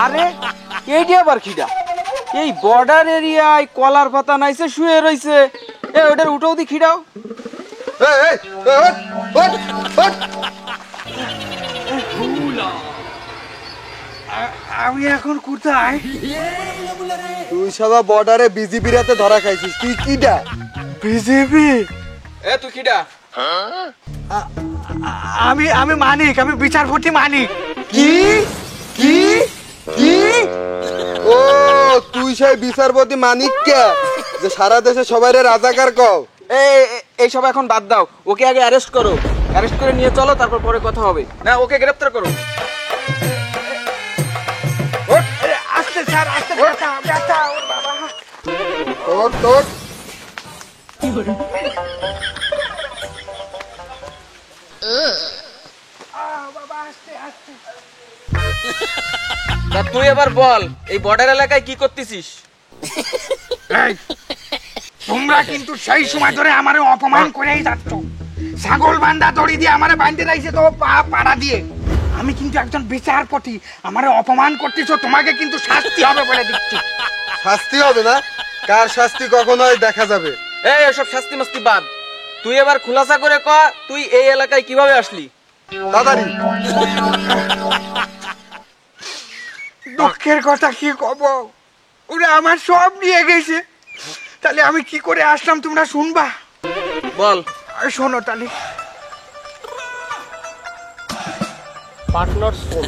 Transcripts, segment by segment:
আরে এইটা আবার খিদা? এই বর্ডার এরিয়ায় কলার পাতা নাইছে শুয়ে রইছে, ওটার উঠাও দি খিড়াও। আমি এখন কোথায়? তুই সবা বর্ডারে বিজেপির হাতে ধরা খাইছিস। তুই কিডা? বিজেপি? তুই কিডা? আমি মানিক, আমি বিচারপতি মানিক। কি কি কি? ও তুই সেই বিচারপতি মানিক কে যে সারা দেশে সবাইরে রাজাকার কও? এই সব এখন বাদ দাও, ওকে আগে অ্যারেস্ট করো। অ্যারেস্ট করে নিয়ে চলো, তারপর পরে কথা হবে। না, ওকে গ্রেফতার করো। আস্তে স্যার, আস্তে। ব্যথা বাবা। তোর তুই এবার বল, এই বর্ডার এলাকায় কি করতেছিস? তোমরা কিন্তু সেই সময় ধরে আমারে অপমান করেই যাচ্ছ। ছাগল বান্ধা দড়ি দিয়ে আমারে বাঁধতে রাইছে তো পাড়া দিয়ে। আমি কিন্তু একজন বিচারপতি, আমারে অপমান করতেছো, তোমাকে কিন্তু শাস্তি হবে বলে দিচ্ছি। শাস্তি হবে না? কার শাস্তি কখন হয় দেখা যাবে। এসব শাস্তি মাস্তি বাদ, তুই এবার খুলাসা করে ক, তুই এই এলাকায় কিভাবে আসলি? তাড়াতাড়ি। দুঃখের কথা কি কব, ওরা আমার সব নিয়ে গেছে। তাহলে আমি কি করে আসলাম তোমরা শুনবা? বল। শোনো তাহলে। পার্টনার শোন,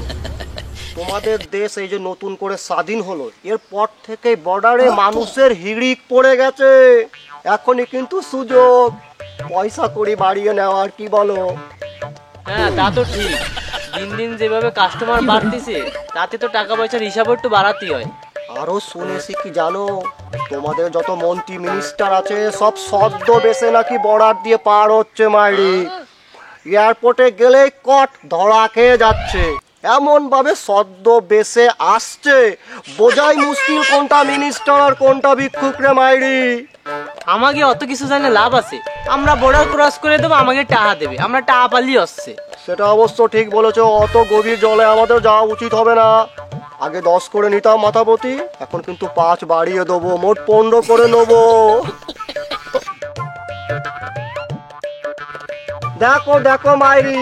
তোমাদের দেশ এই যে নতুন করে স্বাধীন হলো, এরপর থেকে বর্ডারে মানুষের হিড়িক পড়ে গেছে। এখনই কিন্তু সুযোগ পয়সা করি বাড়িয়ে নেওয়ার, কি বলো? হ্যাঁ, তা তো ঠিক। দিন দিন যেভাবে কাস্টমার বাড়তেছে, তাতে তো টাকা পয়সার হিসাব একটু বাড়াতেই হয়। আরো শুনেছি কি জানো, তোমাদের যত মন্ত্রী মিনিস্টার আছে সব সদ্য বেসে নাকি বর্ডার দিয়ে পার হচ্ছে মাইরি। এয়ারপোর্টে গেলে কট ধরা খেয়ে যাচ্ছে, এমন ভাবে সদ্য বেসে আসছে, বোঝাই মুশকিল কোনটা মিনিস্টার আর কোনটা ভিক্ষুক রে মাইরি। আমাকে অত কিছু জানে লাভ আছে? আমরা বর্ডার ক্রস করে দেবো, আমাকে টাকা দেবে, আমরা টাকা পালিয়ে আসছে। সেটা অবশ্য ঠিক বলেছো, অত গভীর জলে আমাদের যাওয়া উচিত হবে না। আগে 10 করে নিতাম মাথাপতি, এখন কিন্তু 5 বাড়িয়ে দেবো, মোট 15 করে নেবো। দেখো দেখো মাইরি,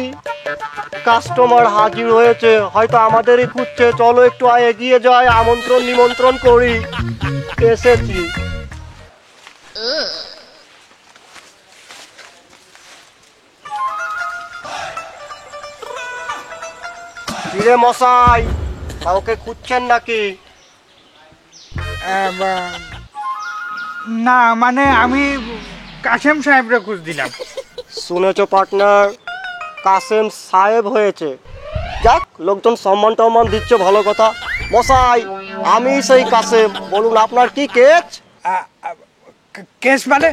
কাস্টমার হাজির হয়েছে, হয়তো আমাদেরই খুঁজছে। চলো একটু এগিয়ে যাই, আমন্ত্রণ নিমন্ত্রণ করি। এসেছি। ফিরে মশাই, কাউকে খুঁজছেন নাকি? না মানে আমি কাসেম সাহেবরে খুঁজ দিলাম। শুনেছো পার্টনার, কাসেম সাহেব হয়েছে। যাক, লোকজন সম্মান টম্মান দিচ্ছে, ভালো কথা। মশাই, আমি সেই কাসেম, বলুন আপনার কি কেস? কেস মানে?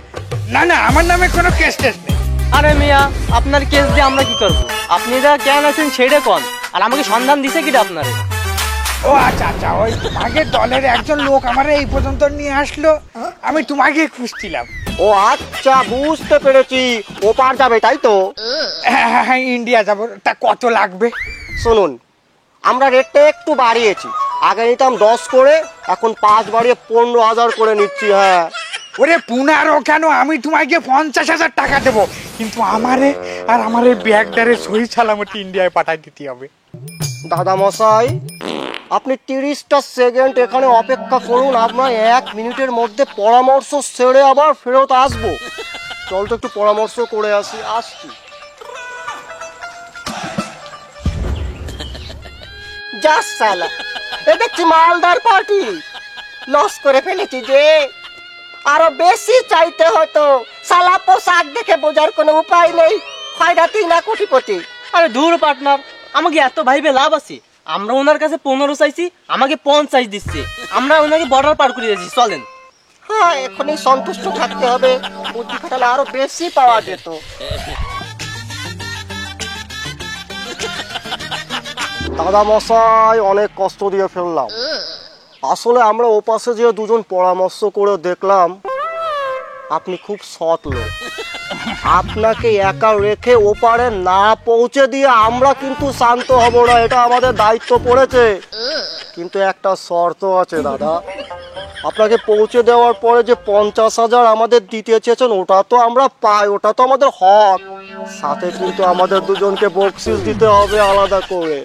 না না, আমার নামে কোনো কেস টেস নেই। আরে মিয়া, আপনার কেস দিয়ে আমরা কি করবো? আপনি যা কেন আছেন সেটা কন, আর আমাকে সন্ধান দিছে কিটা আপনারে? ও আচ্ছা আচ্ছা, ওই তোমাকে দলের একজন লোক আমারে এই পর্যন্ত নিয়ে আসলো, আমি তোমাকে খুঁজছিলাম। ও আচ্ছা, বুঝতে পেরেছি, ওপার যাবে তাই তো? হ্যাঁ, ইন্ডিয়া যাবো। তা কত লাগবে? শুনুন, আমরা রেটটা একটু বাড়িয়েছি। আগে নিতাম 10 করে, এখন 5 বাড়িয়ে 15,000 করে নিচ্ছি। হ্যাঁ। ওরে 15 কেন, আমি তোমাকে 50,000 টাকা দেবো, কিন্তু আমারে আর আমার এই ব্যাগটারে সহি সালামতি ইন্ডিয়ায় পাঠাই দিতে হবে। দাদা মশাই, আপনি 30টা সেকেন্ড এখানে অপেক্ষা করুন, আপনার 1 মিনিটের মধ্যে পরামর্শ সেরে আবার ফেরত আসবো। চল তো একটু পরামর্শ করে আসছি। যা সালা, এ দেখছি মালদার পার্টি। লস করে ফেলেছি যে, আরো বেশি চাইতে হতো। সালা পোশাক দেখে বোঝার কোনো উপায় নেই, খয়রাতি না কোটিপতি। আরে দূর পার্টনার, আমাকে এত ভাইবে লাভ আছে? আমরা ওনার কাছে 15 চাইছি, আমাকে 50 দিচ্ছে। আমরা ওনাকে বর্ডার পার করে দিয়েছি, চলেন। হ্যাঁ এখনই সন্তুষ্ট থাকতে হবে, বুদ্ধি খাটালে আরো বেশি পাওয়া যেত। দাদা মশাই অনেক কষ্ট দিয়ে ফেললাম। আসলে আমরা ওপাশে যে দুজন পরামর্শ করে দেখলাম আপনি খুব সৎ লোক। আপনাকে একা রেখে ওপারে না পৌঁছে দিয়ে আমরা কিন্তু শান্ত হব না, এটা আমাদের দায়িত্ব পড়েছে। কিন্তু একটা শর্ত আছে দাদা, আপনাকে পৌঁছে দেওয়ার পরে যে 50,000 আমাদের দিতে চেয়েছেন ওটা তো আমরা পাই, ওটা তো আমাদের হক। সাথে কিন্তু আমাদের দুজনকে বকশিস দিতে হবে আলাদা করে।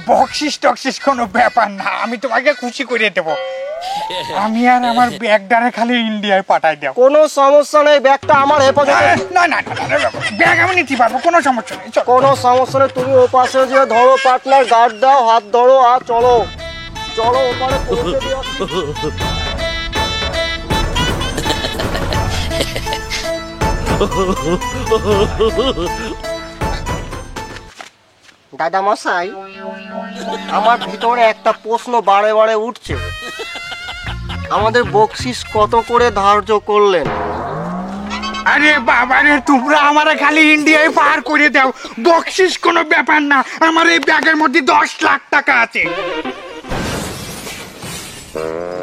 বকশিস টকশিস কোনো ব্যাপার না, আমি তোমাকে খুশি করে দেবো। আমি আর আমার ব্যাগটারে খালি ইন্ডিয়ায় পাঠাই দেব। কোনো সমস্যা নেই, ব্যাগটা আমার হেফাজতে। না না না, ব্যাগ আমি নিতে পারবো, কোনো সমস্যা নেই। চল। কোনো সমস্যা নেই, তুমি ও পাশে যে ধরো পার্টনার, গার্ড দাও, হাত ধরো আর চলো চলো ওপারে পৌঁছে দিও। দাদা মশাই, আমার ভিতরে একটা প্রশ্ন বারে বারে উঠছে, আমাদের বকশিস কত করে ধার্য করলেন? আরে বাবা রে, তোমরা আমারে খালি ইন্ডিয়ায় পার করে দাও, বকশিস কোনো ব্যাপার না। আমার এই ব্যাগের মধ্যে 10 লাখ টাকা আছে।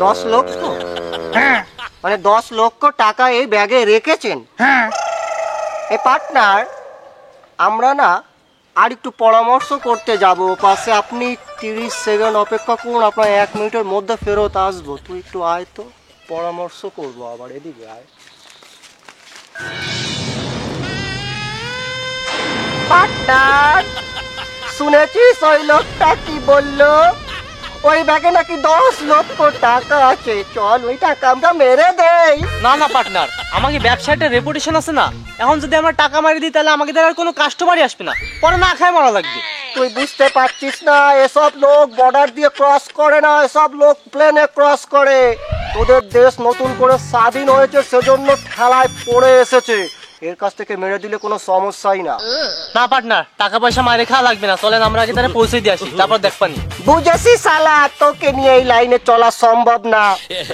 10 লক্ষ? হ্যাঁ মানে 10 লক্ষ টাকা এই ব্যাগে রেখেছেন? হ্যাঁ। এই পার্টনার, আমরা না আর একটু পরামর্শ করতে যাব পাশে, আপনি 30 সেকেন্ড অপেক্ষা করুন, আপনার 1 মিনিটের মধ্যে ফেরত আসবো। তুই একটু আয় তো, পরামর্শ করবো আবার, এদিকে আয়। পার্টনার, শুনেছিস ওই লোকটা কি বললো? ওই ব্যাগে নাকি 10 লক্ষ টাকা আছে, চল ওই টাকা আমরা মেরে দেই। না না পার্টনার, আমাকে ব্যবসাটা রেপুটেশন আছে না, এখন যদি আমরা টাকা মারি দিই তাহলে আমাকে আর কোনো কাস্টমারই আসবে না, পরে না খায় মারা লাগবে। তুই বুঝতে পারছিস না, এসব লোক বর্ডার দিয়ে ক্রস করে না, এসব লোক প্লেনে ক্রস করে। তোদের দেশ নতুন করে স্বাধীন হয়েছে সেজন্য ঠেলায় পড়ে এসেছে, এর কাছ থেকে মেরে দিলে কোনো সমস্যাই না। না পার্টনার, টাকা পয়সা মারে খাওয়া লাগবে না, চলেন আমরা আগে তারা পৌঁছে দিয়ে আসি, তারপর দেখবানি। বুঝেছি শালা, তোকে নিয়ে এই লাইনে চলা সম্ভব না,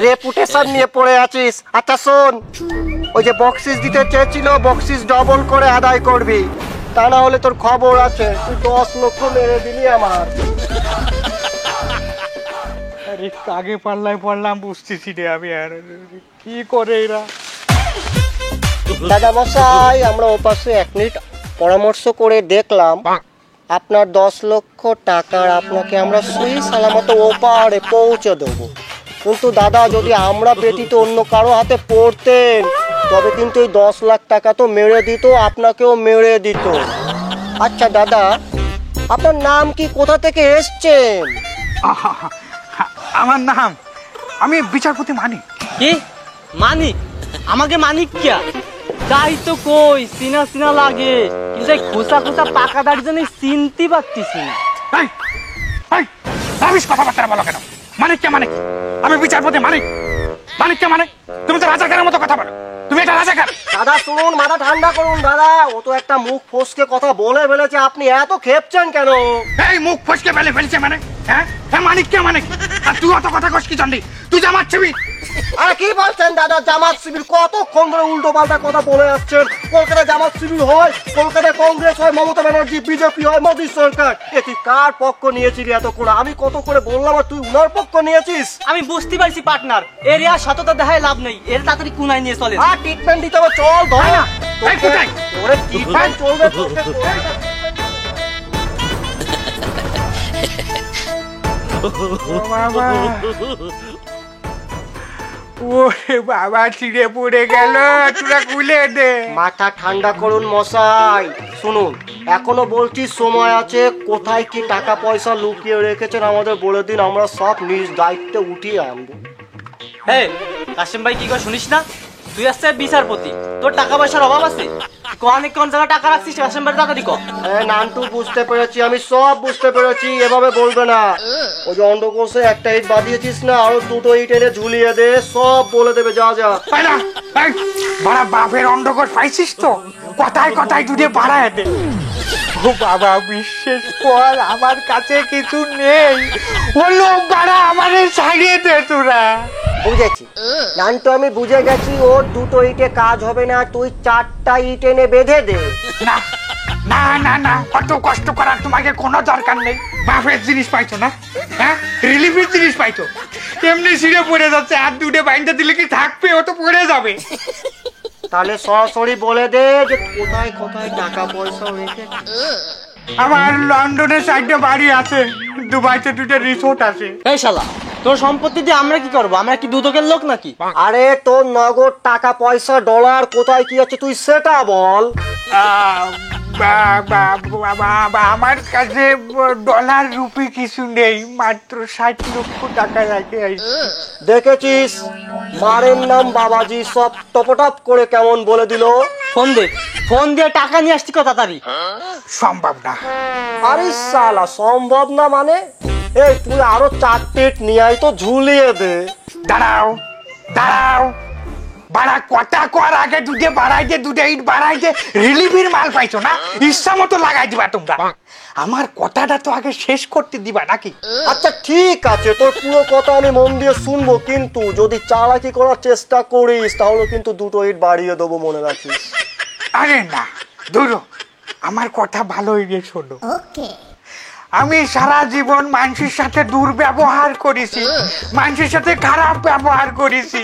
রেপুটেশন নিয়ে পড়ে আছিস। আচ্ছা শোন, ওই যে বকশিস দিতে চেয়েছিল, বকশিস ডবল করে আদায় করবি, তা না হলে তোর খবর আছে, তুই 10 লক্ষ মেরে দিলি আমার। আরে কাগে পাল্লায় পড়লাম বুঝতেছি রে আমি, আর কি করে এরা। দাদা মশাই, আমরা ওপাশে 1 মিনিট পরামর্শ করে দেখলাম, আপনার 10 লক্ষ টাকার আপনাকে আমরা সহি সালামত ওপারে পৌঁছে দেবো। কিন্তু দাদা, যদি আমরা ব্যতীত অন্য কারো হাতে পড়তেন তবে কিন্তু এই 10 লাখ টাকা তো মেরে দিত, আপনাকেও মেরে দিত। আচ্ছা দাদা, আপনার নাম কি, কোথা থেকে এসছেন? আমার নাম, আমি বিচারপতি মানিক। কি মানিক? আমাকে মানিক কিয়া? তাই তো কই চিনা চিনা লাগে, কিন্তু এই খোসা খোসা পাকা দাড়ি জন্য চিনতে পারতেছি না। এই এই ভাবিস কথাবার্তা বলো কেন? মানিক কে মানে কি? আমি বিচারপতি মানিক। মানিক কে মানে? তুমি তো রাজাকারের মতো কথা বলো, তুমি এটা রাজাকার। দাদা শুনুন, মাথা ঠান্ডা করুন দাদা, ও তো একটা মুখ ফসকে কথা বলে ফেলেছে, আপনি এত খেপছেন কেন? এই মুখ ফসকে ফেলছে মানে? হ্যাঁ হ্যাঁ, মানিক কে মানে কি? আর তুই অত কথা কস কি জানলি? তুই জামাত ছিবি? আরে কি বলছেন দাদা, জামাত শিবির? কতক্ষণ ধরে উল্টো পাল্টা কথা বলে যাচ্ছেন। কলকাতায় জামাত শিবির হয়, কলকাতায় কংগ্রেস হয়, মমতা ব্যানার্জি, বিজেপি হয়, মোদী সরকার। এ তুই কার পক্ষ নিয়েছিলি এতক্ষণ? আমি কত করে বললাম আর তুই উনার পক্ষ নিয়েছিস? আমি বুঝতে পারছি পার্টনার, এরিয়া সততা দেখায় লাভ নেই, এর তাড়াতাড়ি কুনায় নিয়ে চলে। আর ট্রিটমেন্ট দিতে হবে, চল ধর না। এই কোথায়? ওরে ট্রিটমেন্ট চলবে তোকে। বাবা, ওরে বাবা, ছিঁড়ে পড়ে গেল, তোরা খুলে দে। মাথা ঠান্ডা করুন মশাই, শুনুন এখনো বলছি সময় আছে, কোথায় কি টাকা পয়সা লুকিয়ে রেখেছেন আমাদের বলে দিন, আমরা সব নিজ দায়িত্বে উঠিয়ে আনবো। হে কাশিম ভাই, কি কর শুনিস না? তুই আসছে বিচারপতি, তোর টাকা পয়সার অভাব আছে? অনেক কোন জায়গায় টাকা রাখছিস, কাশিম ভাই টাকা দিক। নানটু বুঝতে পেরেছি, আমি সব বুঝতে পেরেছি, এভাবে বলবে না। ওই যে অন্ডকোষে একটা ইট বাঁধিয়েছিস না, আরো 2টো ইট এনে ঝুলিয়ে দে, সব বলে দেবে, যা যা। বড় বাপের অন্ধকার পাইছিস তো, কথায় কথায় দুধে বাড়ায় দে। ও বাবা, বিশ্বাস কর আমার কাছে কিছু নেই, ও লোক বাড়া আমাদের ছাড়িয়ে দে তোরা। বুঝেছি নান্টু, আমি বুঝে গেছি ওর দুটো ইটে কাজ হবে না, তুই 4টা ইট এনে বেঁধে দে। না না না না, অত কষ্ট করার তোমাকে কোনো দরকার নেই। বাপের জিনিস পাইছো না, হ্যাঁ রিলিফের জিনিস পাইছো, এমনি ছিঁড়ে পড়ে যাচ্ছে, আর দুটো বাইন্দা দিলে কি থাকবে? ও তো পড়ে যাবে। তাহলে সরাসরি বলে দে যে কোথায় কোথায় টাকা পয়সা রেখে। আমার লন্ডনের সাইডে বাড়ি আছে, দুবাইতে দুটো রিসোর্ট আছে। এই শালা, তোর সম্পত্তি দিয়ে আমরা কি করবো? আমরা কি দুদকের লোক নাকি? আরে তোর নগদ টাকা পয়সা ডলার কোথায় কি আছে তুই সেটা বল। আমার কাছে ডলার রুপি কিছু নেই, মাত্র 60 লক্ষ টাকা রেখে আইছি। দেখেছিস মারের নাম বাবাজি সব টপটপ করে কেমন বলে দিল। ফোন দে, ফোন দিয়ে টাকা নিয়ে আসছি কথা তারি। সম্ভব না। আরে শালা সম্ভব না মানে? এই তুই আরো 4টে ইট নিয়ে আয় তো ঝুলিয়ে দে। দাঁড়াও দাঁড়াও, বাড়া কথা কর আগে, দুধে বাড়াইতে দুধে ইট বাড়াইতে রিলিফের মাল পাইছো না, ইচ্ছা মতো লাগাই দিবা তোমরা। আমার কথাটা তো আগে শেষ করতে দিবা নাকি? আচ্ছা ঠিক আছে, তোর পুরো কথা আমি মন দিয়ে শুনবো, কিন্তু যদি চালাকি করার চেষ্টা করিস তাহলে কিন্তু দুটো ইট বাড়িয়ে দেবো, মনে রাখিস। আরে না ধরো, আমার কথা ভালোই রে শোনো। আমি সারা জীবন মানুষের সাথে দুর্ব্যবহার করেছি, মানুষের সাথে খারাপ ব্যবহার করেছি,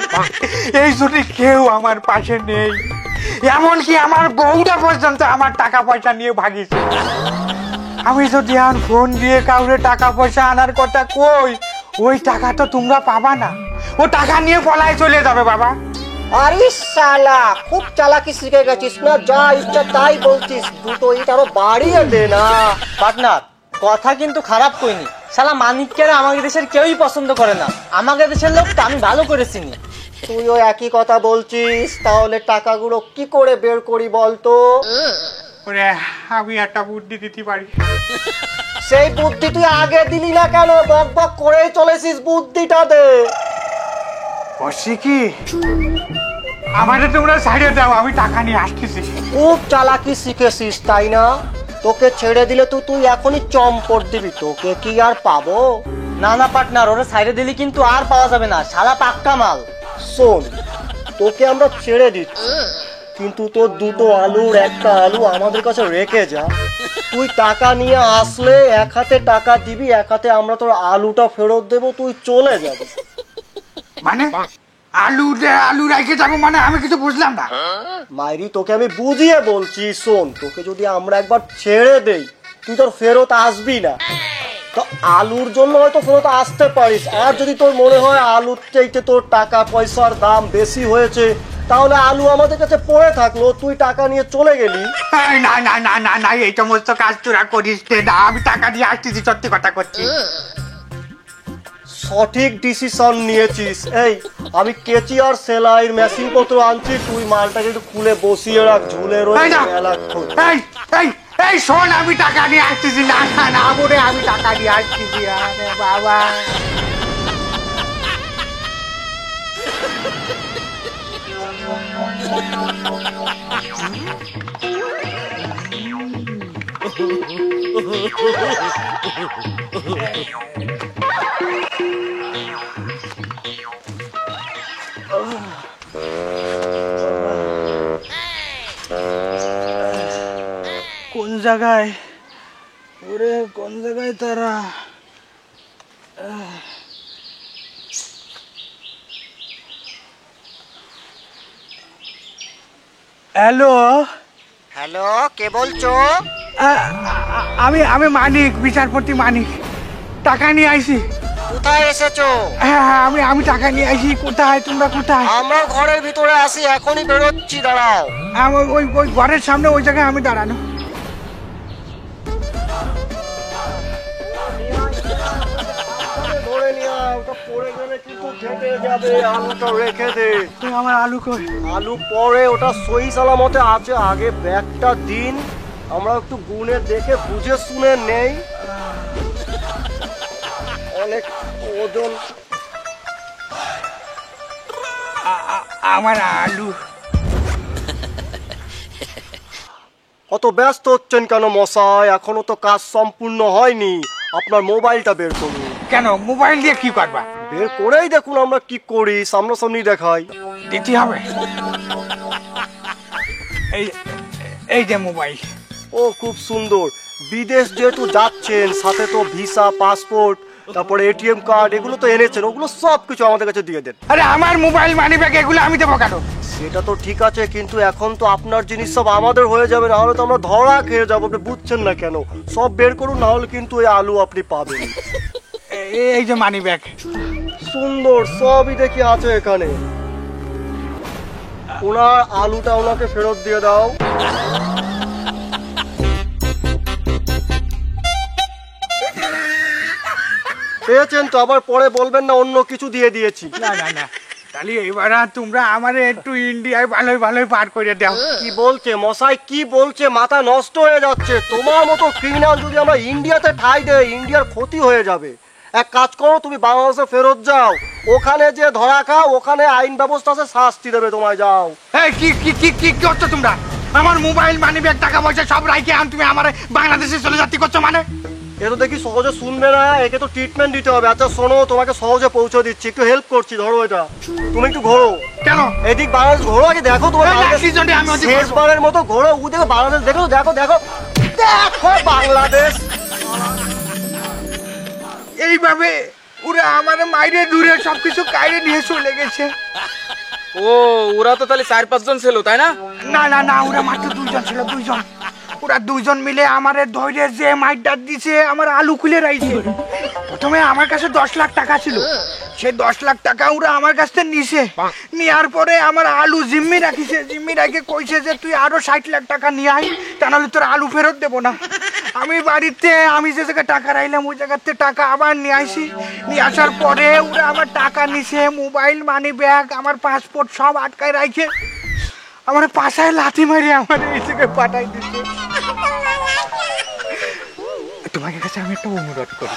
এই জন্য কেউ আমার পাশে নেই। এমনকি আমার বউটা পর্যন্ত আমার টাকা পয়সা নিয়ে ভাগিয়েছে। আমি যদি আর ফোন দিয়ে কাউরে টাকা পয়সা আনার কথা কই, ওই টাকা তো তোমরা পাবা না, ও টাকা নিয়ে পলায় চলে যাবে বাবা। আরে শালা খুব চালাকি শিখে গেছিস না, যা ইচ্ছা তাই বলছিস, দুটো ইট আরো বাড়িয়ে দে না। পার্টনার, কথা কিন্তু খারাপ কইনি। শালা মানিককে আমাদের দেশের কেউই পছন্দ করে না, আমাদের দেশের লোকটা আমি ভালো করে চিনি। তুইও একই কথা বলছিস, তাহলে টাকাগুলো কি করে বের করি বলতো? ওরে আমি একটা বুদ্ধি দিতে পারি। সেই বুদ্ধি তুই আগে দিলি না কেন? বক বক করেই চলেছিস, বুদ্ধিটা দে। বসি কি, আমারে তোমরা ছাড়িয়ে দাও, আমি টাকা নিয়ে আসতেছি। খুব চালাকি শিখেছিস তাই না? তোকে ছেড়ে দিলে তো তুই এখনই চম্পট দিবি, তোকে কি আর পাবো? না না পার্টনার, ওরা সাইডে দিলি কিন্তু আর পাওয়া যাবে না, শালা পাক্কা মাল। শোন, তোকে আমরা ছেড়ে দিচ্ছি, কিন্তু তোর দুটো আলুর একটা আলু আমাদের কাছে রেখে যা। তুই টাকা নিয়ে আসলে এক হাতে টাকা দিবি, এক হাতে আমরা তোর আলুটা ফেরত দেবো, তুই চলে যাবি। মানে আলু রেখে যাবো মানে? আমি কিছু বুঝলাম না। মাইরি তোকে আমি বুঝিয়ে বলছি, শোন, তোকে যদি আমরা একবার ছেড়ে দেই তুই তোর ফেরত আসবি না, তো আলুর জন্য হয়তো ফেরত আসতে পারিস। আর যদি তোর মনে হয় আলুর চাইতে তোর টাকা পয়সার দাম বেশি হয়েছে, তাহলে আলু আমাদের কাছে পড়ে থাকলো, তুই টাকা নিয়ে চলে গেলি। না না না না না, এই সমস্ত কাজ তোরা করিস না, আমি টাকা দিয়ে আসতেছি, সত্যি কথা করছি। সঠিক ডিসিশন নিয়েছিস। এই আমি কেচি আর সেলাইয়ের মেশিন পত্র আনছি, তুই মালটাকে একটু খুলে বসিয়ে রাখ, ঝুলে এই শোন, আমি টাকা নিয়ে আসতেছি। না না না বলে আমি টাকা নিয়ে আসতেছি। আরে বাবা, কোন জায়গায় ওরে, কোন জায়গায় তারা? হ্যালো হ্যালো, কে বলছো? আমি মানিক, বিচারপতি মানিক, টাকা নিয়ে আইছি। কোথায় এসেছো? হ্যাঁ হ্যাঁ, আমি টাকা নিয়ে আইছি। কোথায় তোমরা? কোথায়? আমরা ঘরের ভিতরে আসি, এখনই বেরোচ্ছি, দাঁড়াও। ওই ঘরের সামনে ওই জায়গায় আমি দাঁড়ানো। ধরে নিয়ে আয়, ওটা পড়ে গেলে কিন্তু ফেটে যাবে। আলুটা রেখে দে। তুই আমার আলু কই? আলু পরে, ওটা সই সালামতে আছে, আগে ব্যাগটা দিন, আমরা একটু গুনে দেখে বুঝে শুনে নেই। অনেক ওজন। আমার আলু। কত ব্যস্ত হচ্ছেন কেন মশাই? এখনো তো কাজ সম্পূর্ণ হয়নি। আপনার মোবাইলটা বের করুন। কেন মোবাইল দিয়ে কি করবা? বের করেই দেখুন আমরা কি করি, সামনাসামনি দেখাই। দিতে হবে। এই এই যে মোবাইল। ও খুব সুন্দর। বিদেশ যেহেতু যাচ্ছেন, সাথে তো ভিসা, পাসপোর্ট, তারপরে এটিএম কার্ড এগুলো তো এনেছেন, ওগুলো সব কিছু আমাদের কাছে দিয়ে দেন। আরে আমার মোবাইল মানি ব্যাগ এগুলো আমি দেবো কেন? সেটা তো ঠিক আছে, কিন্তু এখন তো আপনার জিনিস সব আমাদের হয়ে যাবে, না হলে তো আমরা ধরা খেয়ে যাবো। আপনি বুঝছেন না কেন? সব বের করুন, না হলে কিন্তু এই আলু আপনি পাবেন। এই যে মানি ব্যাগ। সুন্দর, সবই দেখি আছে এখানে। ওনার আলুটা ওনাকে ফেরত দিয়ে দাও। পেয়েছেন তো? আবার পরে বলবেন না অন্য কিছু দিয়ে দিয়েছি। না না না, তাহলে এবার তোমরা আমার একটু ইন্ডিয়ায় ভালোই ভালোই পার করে দাও। কি বলছে মশাই, কি বলছে? মাথা নষ্ট হয়ে যাচ্ছে। তোমার মতো ক্রিমিনাল যদি আমরা ইন্ডিয়াতে ঠাঁই দেই, ইন্ডিয়ার ক্ষতি হয়ে যাবে। এক কাজ করো, তুমি বাংলাদেশে ফেরত যাও, ওখানে যে ধরা খাও, ওখানে আইন ব্যবস্থা আছে, শাস্তি দেবে তোমায়। যাও। এই কি কি কি কি করছো তোমরা? আমার মোবাইল মানি ব্যাগ টাকা পয়সা সব রাইখে তুমি আমার বাংলাদেশে চলে যাচ্ছি করছো মানে? এ তো দেখি সহজে শুনবে না, একে তো ট্রিটমেন্ট দিতে হবে। আচ্ছা শোনো, তোমাকে সহজে পৌঁছে দিচ্ছি, একটু হেল্প করছি, ধরো এটা। তুমি একটু ঘোরো। কেন? এদিক বাংলাদেশ ঘোরো, আগে দেখো তোমার এই বাংলাদেশ। লাঠি জন্যে আমি ওদিক ঘুরবো। শেষবারের মতো ঘোরো, দেখো বাংলাদেশ, দেখো দেখো দেখো দেখো বাংলাদেশ। এইভাবে ওরা আমার মাইরে দূরে সবকিছু কাইরে নিয়ে চলে গেছে। ও ওরা তো তাহলে 4-5 জন ছিল, তাই না? না না না, ওরা মাত্র 2 জন ছিল, 2 জন। ওরা 2 জন মিলে আমারে ধৈর্য যে মাইরটা দিছে, আমার আলু খুলে রাইছে। প্রথমে আমার কাছে 10 লাখ টাকা ছিল, সেই 10 লাখ টাকা ওরা আমার কাছ থেকে নিছে। নেওয়ার পরে আমার আলু জিম্মি রাখিছে, জিম্মি রাখে কইছে যে তুই আরো 60 লাখ টাকা নিয়ে আয়, তা নাহলে তোর আলু ফেরত দেবো না। আমি বাড়িতে আমি যে জায়গায় টাকা রাইলাম ওই জায়গাতে টাকা আবার নিয়ে আসি। নিয়ে আসার পরে ওরা আমার টাকা নিছে, মোবাইল, মানি ব্যাগ, আমার পাসপোর্ট সব আটকায় রাখে আমার পাশায় লাথি মারি আমার এই জায়গায় পাঠাই দিচ্ছে। তোমাকে কাছে আমি একটা অনুরোধ করি,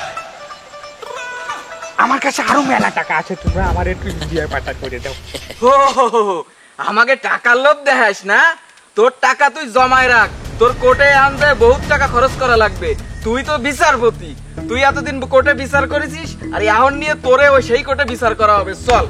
আমার কাছে আরো মেলা টাকা আছে, তোমরা আমার একটু ইন্ডিয়ায় পাঠা করে দাও। হো হো হো হো, আমাকে টাকার লোভ দেখাস না? তোর টাকা তুই জমায় রাখ, তোর কোর্টে আনতে বহুত টাকা খরচ করা লাগবে। তুই তো বিচারপতি, তুই এতদিন কোর্টে বিচার করেছিস, আর এখন নিয়ে তোরে ওই সেই কোর্টে বিচার করা হবে। চল।